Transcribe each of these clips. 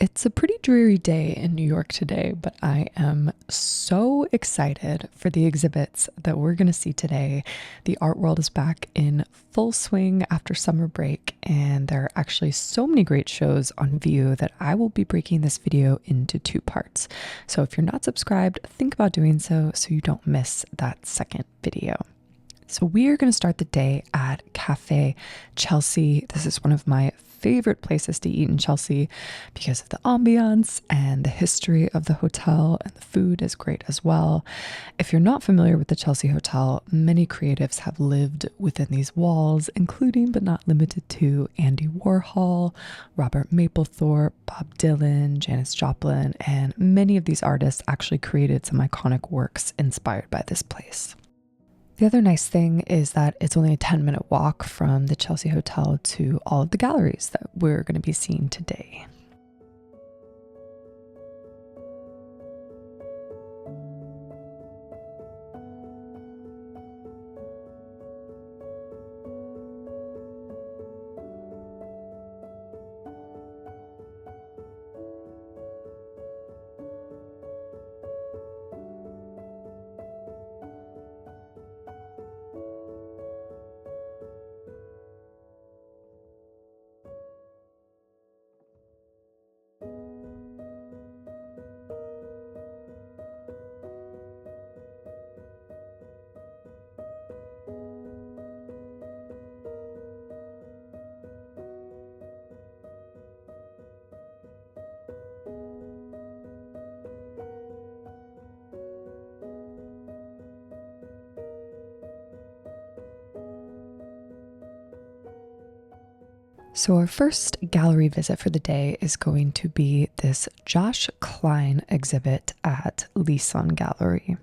It's a pretty dreary day in New York today, but I am so excited for the exhibits that we're going to see today. The art world is back in full swing after summer break, and there are actually so many great shows on view that I will be breaking this video into two parts. So if you're not subscribed, think about doing so you don't miss that second video. So we are going to start the day at Café Chelsea. This is one of my favorite places to eat in Chelsea because of the ambiance and the history of the hotel, and the food is great as well. If you're not familiar with the Chelsea Hotel, many creatives have lived within these walls, including but not limited to Andy Warhol, Robert Mapplethorpe, Bob Dylan, Janis Joplin, and many of these artists actually created some iconic works inspired by this place. The other nice thing is that it's only a 10-minute walk from the Chelsea Hotel to all of the galleries that we're going to be seeing today. So our first gallery visit for the day is going to be this Josh Kline exhibit at Lisson Gallery.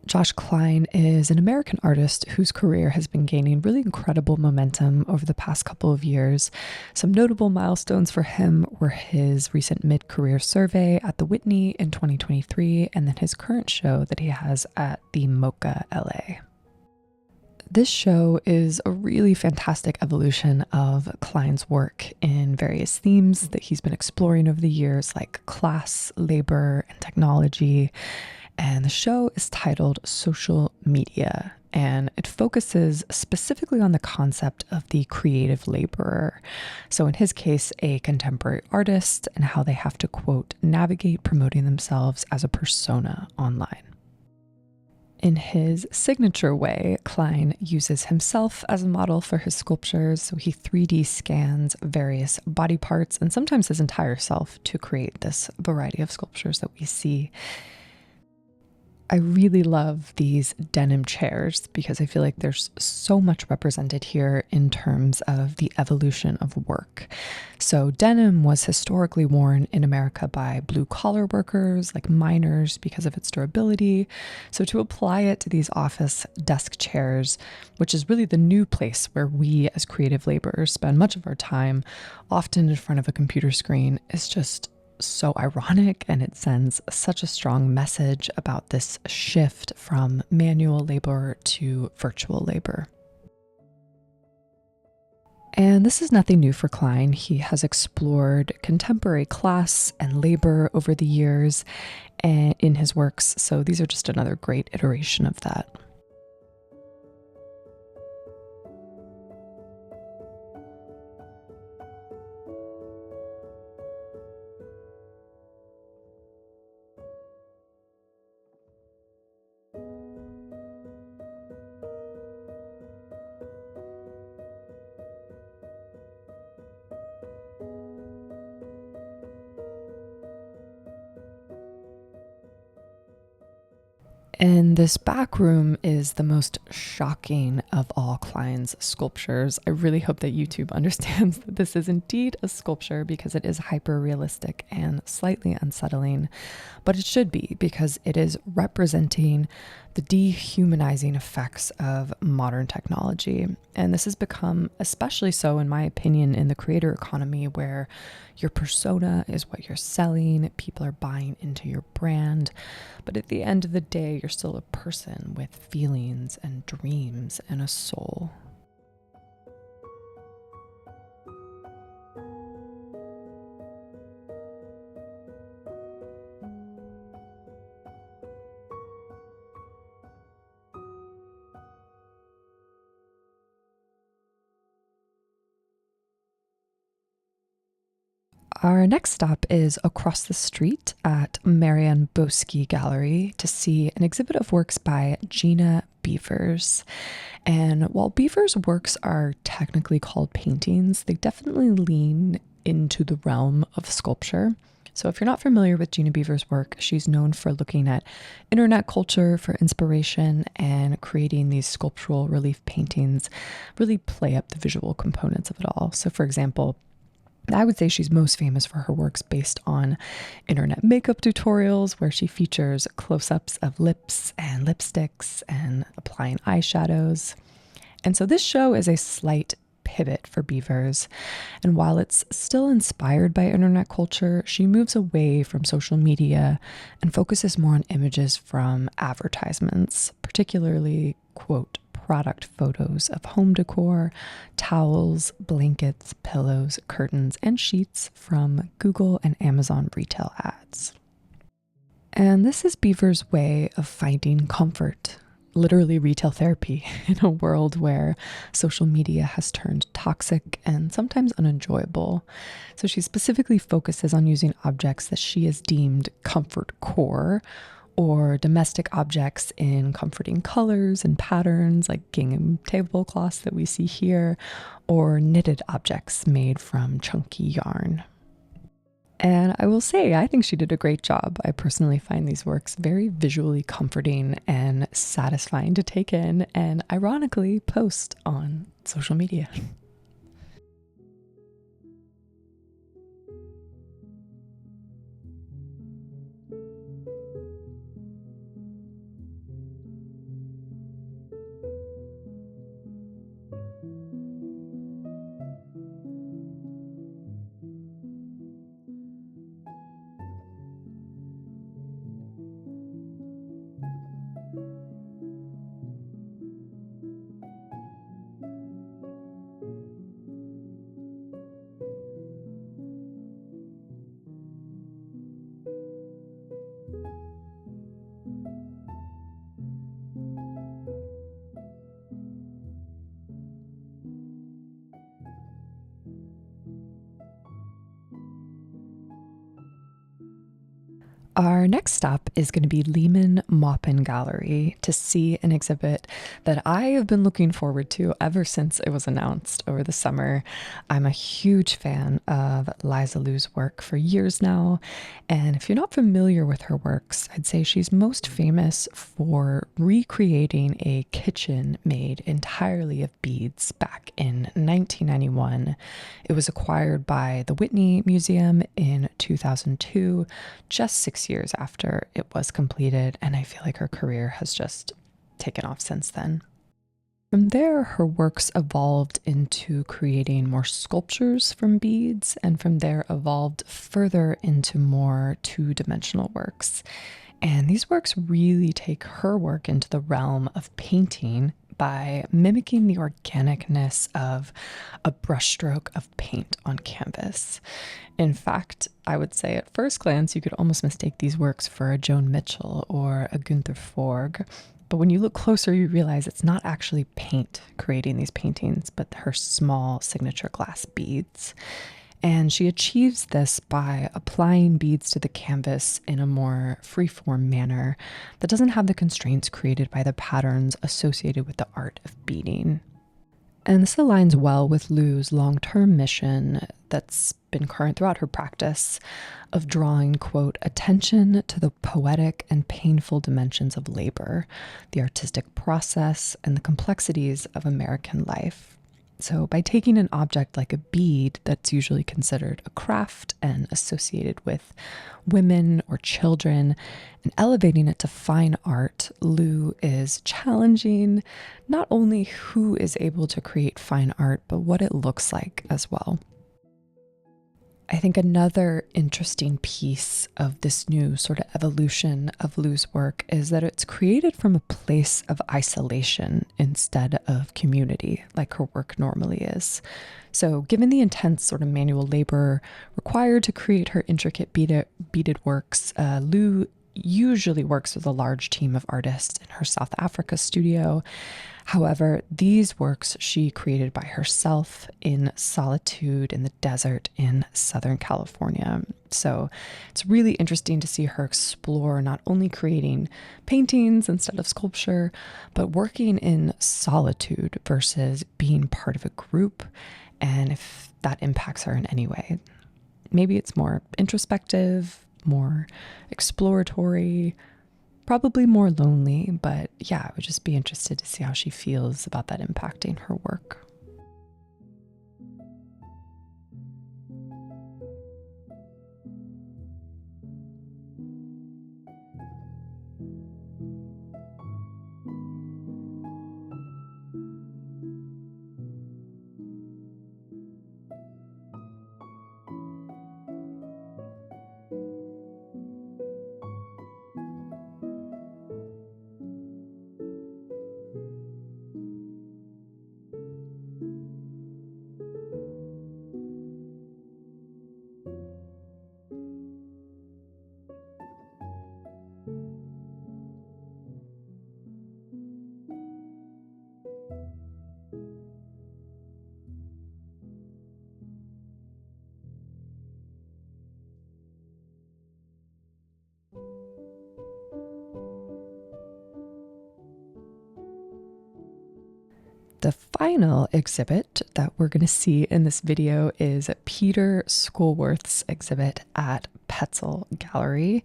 Josh Kline is an American artist whose career has been gaining really incredible momentum over the past couple of years. Some notable milestones for him were his recent mid-career survey at the Whitney in 2023, and then his current show that he has at the MoCA LA. This show is a really fantastic evolution of Kline's work in various themes that he's been exploring over the years, like class, labor, and technology. And the show is titled Social Media, and it focuses specifically on the concept of the creative laborer. So in his case, a contemporary artist, and how they have to, quote, navigate promoting themselves as a persona online. In his signature way, Kline uses himself as a model for his sculptures, so he 3D scans various body parts and sometimes his entire self to create this variety of sculptures that we see. I really love these denim chairs because I feel like there's so much represented here in terms of the evolution of work. So denim was historically worn in America by blue-collar workers like miners because of its durability. So to apply it to these office desk chairs, which is really the new place where we as creative laborers spend much of our time, often in front of a computer screen, is just so ironic, and it sends such a strong message about this shift from manual labor to virtual labor. And this is nothing new for Kline. He has explored contemporary class and labor over the years in his works, so these are just another great iteration of that. And this back room is the most shocking of all Kline's sculptures. I really hope that YouTube understands that this is indeed a sculpture because it is hyper-realistic and slightly unsettling. But it should be, because it is representing the dehumanizing effects of modern technology. And this has become especially so, in my opinion, in the creator economy, where your persona is what you're selling, people are buying into your brand. But at the end of the day, you're still a person with feelings and dreams and a soul. Our next stop is across the street at Marianne Boesky Gallery to see an exhibit of works by Gina Beavers. And while Beavers' works are technically called paintings, they definitely lean into the realm of sculpture. So if you're not familiar with Gina Beavers' work, she's known for looking at internet culture for inspiration and creating these sculptural relief paintings, really play up the visual components of it all. So for example, I would say she's most famous for her works based on internet makeup tutorials where she features close-ups of lips and lipsticks and applying eyeshadows. And so this show is a slight pivot for Beavers. And while it's still inspired by internet culture, she moves away from social media and focuses more on images from advertisements, particularly, quote, product photos of home decor, towels, blankets, pillows, curtains, and sheets from Google and Amazon retail ads. And this is Beavers' way of finding comfort, literally retail therapy, in a world where social media has turned toxic and sometimes unenjoyable. So she specifically focuses on using objects that she has deemed comfort core, or domestic objects in comforting colors and patterns like gingham tablecloths that we see here, or knitted objects made from chunky yarn. And I will say, I think she did a great job. I personally find these works very visually comforting and satisfying to take in, and ironically post on social media. Our next stop is going to be Lehman Maupin Gallery to see an exhibit that I have been looking forward to ever since it was announced over the summer. I'm a huge fan of Liza's work for years now, and if you're not familiar with her works, I'd say she's most famous for recreating a kitchen made entirely of beads back in 1991. It was acquired by the Whitney Museum in 2002, just 6 years after it was completed, and I feel like her career has just taken off since then. From there, her works evolved into creating more sculptures from beads, and from there evolved further into more two-dimensional works. And these works really take her work into the realm of painting by mimicking the organicness of a brushstroke of paint on canvas. In fact, I would say at first glance, you could almost mistake these works for a Joan Mitchell or a Gunther Forg. But when you look closer, you realize it's not actually paint creating these paintings, but her small signature glass beads. And she achieves this by applying beads to the canvas in a more freeform manner that doesn't have the constraints created by the patterns associated with the art of beading. And this aligns well with Lou's long-term mission that's been current throughout her practice of drawing, quote, attention to the poetic and painful dimensions of labor, the artistic process, and the complexities of American life. So by taking an object like a bead that's usually considered a craft and associated with women or children and elevating it to fine art, Lou is challenging not only who is able to create fine art, but what it looks like as well. I think another interesting piece of this new sort of evolution of Lou's work is that it's created from a place of isolation instead of community, like her work normally is. So given the intense sort of manual labor required to create her intricate beaded works, Lou usually works with a large team of artists in her South Africa studio. However, these works she created by herself in solitude in the desert in Southern California. So it's really interesting to see her explore not only creating paintings instead of sculpture, but working in solitude versus being part of a group, and if that impacts her in any way. Maybe it's more introspective, more exploratory, probably more lonely, but yeah, I would just be interested to see how she feels about that impacting her work. The final exhibit that we're going to see in this video is Pieter Schoolwerth's exhibit at Petzel Gallery.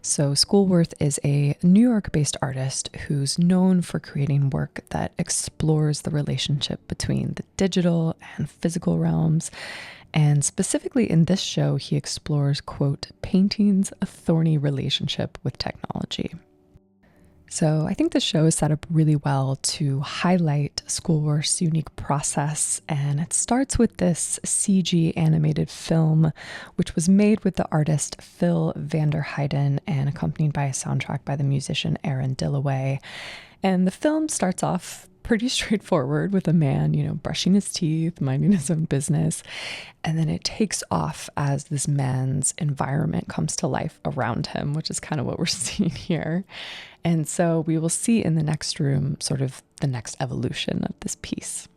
So Schoolwerth is a New York-based artist who's known for creating work that explores the relationship between the digital and physical realms. And specifically in this show, he explores, quote, painting's thorny relationship with technology. So I think the show is set up really well to highlight Schoolwerth's unique process, and it starts with this CG animated film, which was made with the artist Phil Vanderheiden and accompanied by a soundtrack by the musician Aaron Dillaway. And the film starts off pretty straightforward with a man, brushing his teeth, minding his own business. And then it takes off as this man's environment comes to life around him, which is kind of what we're seeing here. And so we will see in the next room sort of the next evolution of this piece.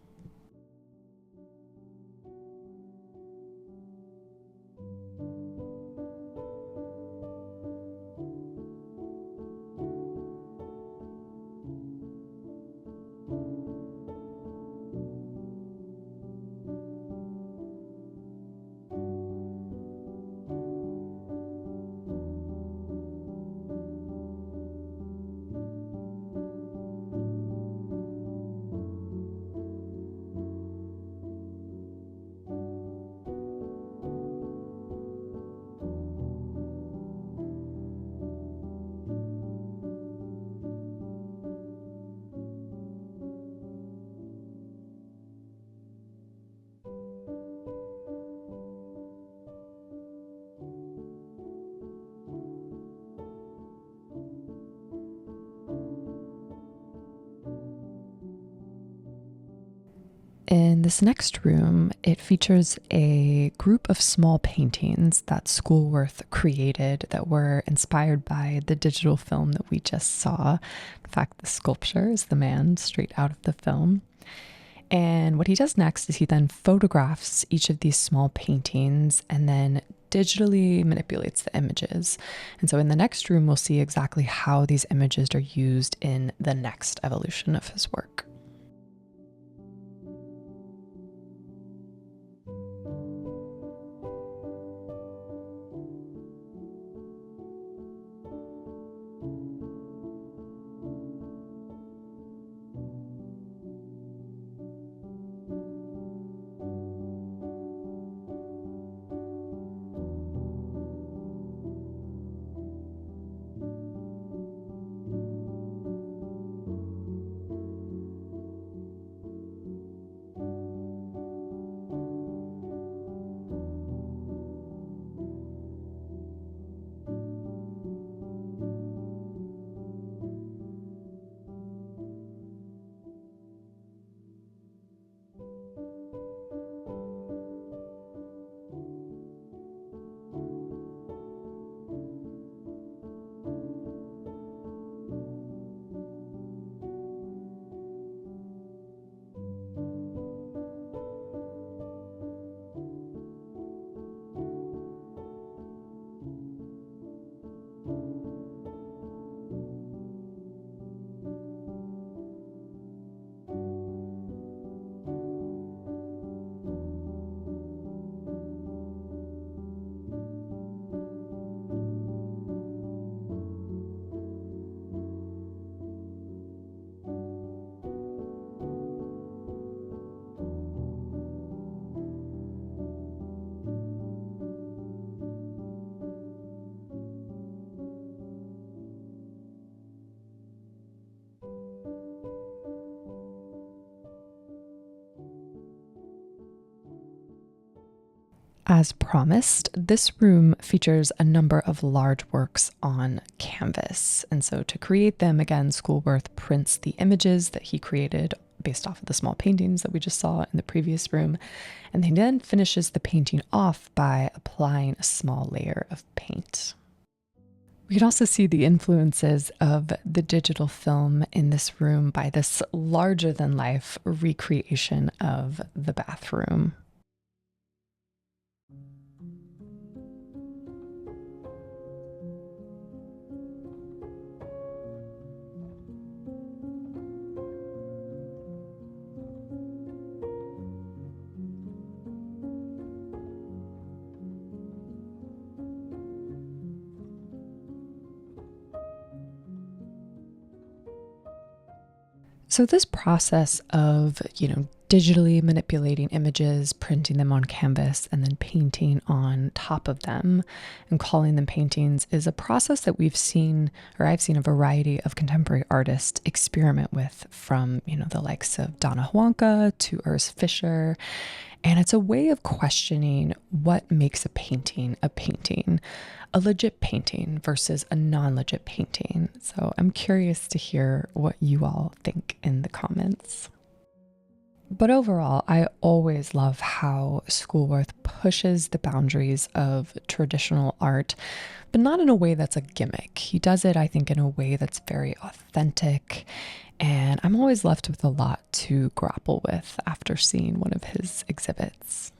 In this next room, it features a group of small paintings that Schoolwerth created that were inspired by the digital film that we just saw. In fact, the sculpture is the man straight out of the film. And what he does next is he then photographs each of these small paintings and then digitally manipulates the images. And so in the next room, we'll see exactly how these images are used in the next evolution of his work. As promised, this room features a number of large works on canvas. And so to create them, again, Schoolwerth prints the images that he created based off of the small paintings that we just saw in the previous room. And he then finishes the painting off by applying a small layer of paint. We can also see the influences of the digital film in this room by this larger than life recreation of the bathroom. So this process of, digitally manipulating images, printing them on canvas, and then painting on top of them and calling them paintings is a process that we've seen, or I've seen a variety of contemporary artists experiment with, from, the likes of Donna Huanca to Urs Fischer. And it's a way of questioning what makes a painting, a legit painting versus a non-legit painting. So I'm curious to hear what you all think in the comments. But overall, I always love how Schoolwerth pushes the boundaries of traditional art, but not in a way that's a gimmick. He does it, I think, in a way that's very authentic. And I'm always left with a lot to grapple with after seeing one of his exhibits.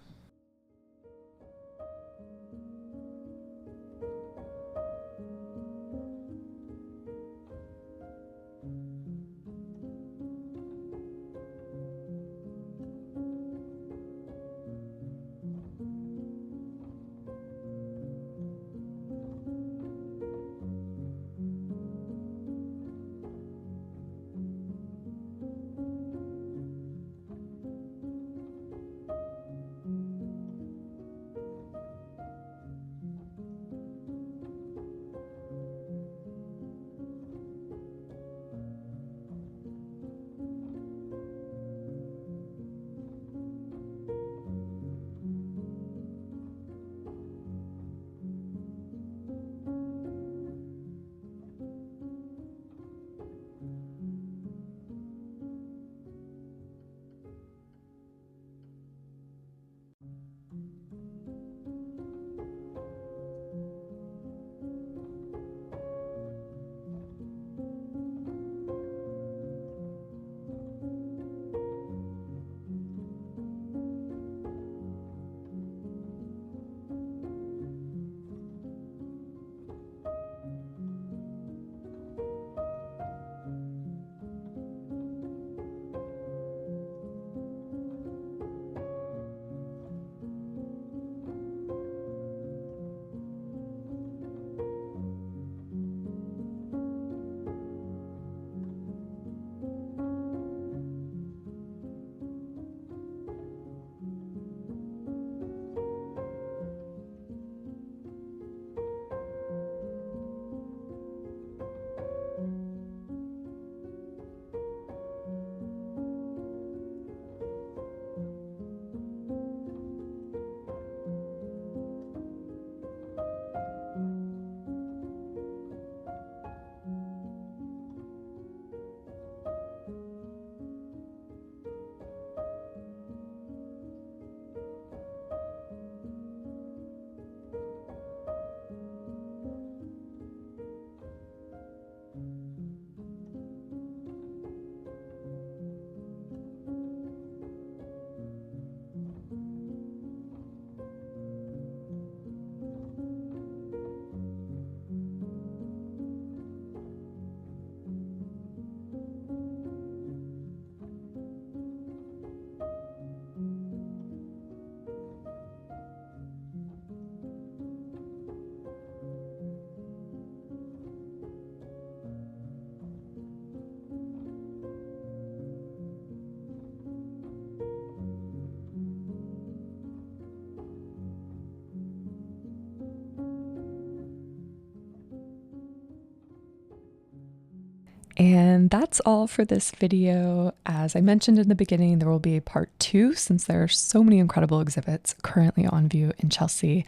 And that's all for this video. As I mentioned in the beginning, there will be a part 2 since there are so many incredible exhibits currently on view in Chelsea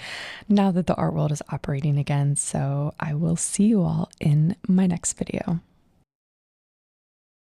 now that the art world is operating again. So I will see you all in my next video.